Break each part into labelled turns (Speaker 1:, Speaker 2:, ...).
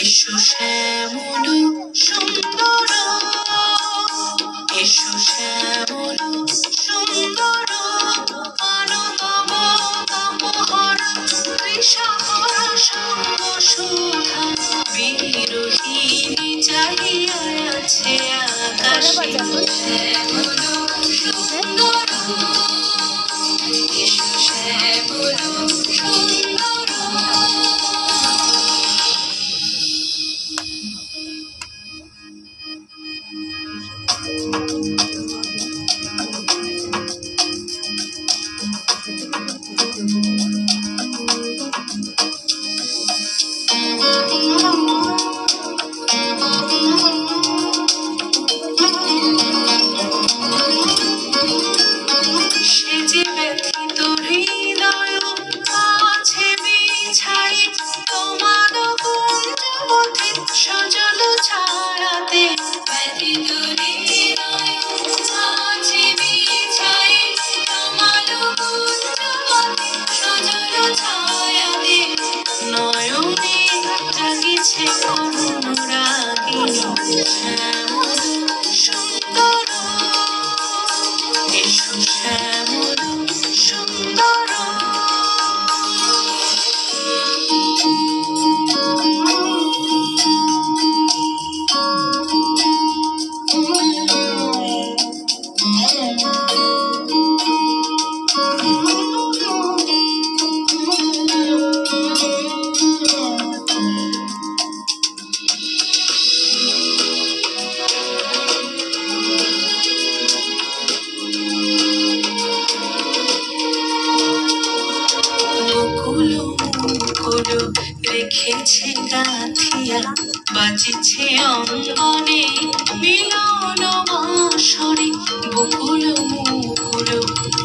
Speaker 1: এসো শ্যামল সুন্দর, এসো শ্যামল সুন্দর, অনুপম তপহর তৃষাহর সঙ্গ সুধা বিরোহিণী চাহিয়া আছে আকাশে। শ্যামল সুন্দর, এসো শ্যামল সুন্দর। সজল ছায়াতে ব্যথিত হৃদয় আছে বিছাই, তোমার কুঞ্জবনে সজল ছায়াতে নয়নে জাগিছে অনুরাগিনী। শ্যামল সুন্দর, এসো শ্যামল সুন্দর। রেখেছে গাঁথিয়া বাজিছে অঙ্গনে মিলন বাঁশরি। বকুল মুকুল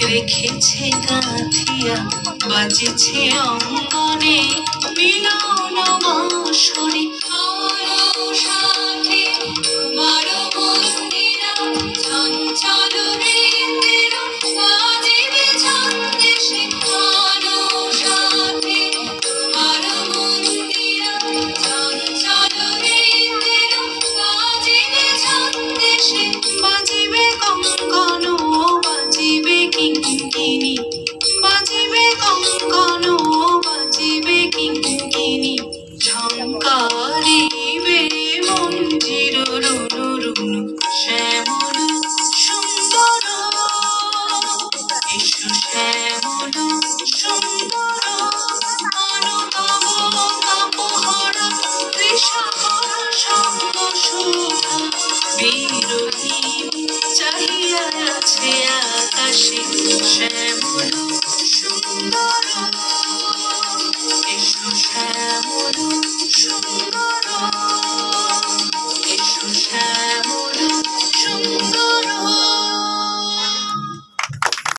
Speaker 1: রেখেছে গাঁথিয়া বাজিছে অঙ্গনে মিলন বাঁশরি। সাথে তোমার মন্দিরা চঞ্চল বৃন্দের বাজিবে ছন্দে সে। বাজিবে কঙ্কণ বাজিবে কিঙ্কিণী, বাজিবে কঙ্কণ বাজিবে কিঙ্কিণী। ঝঙ্কারিবে মঞ্জির রুনু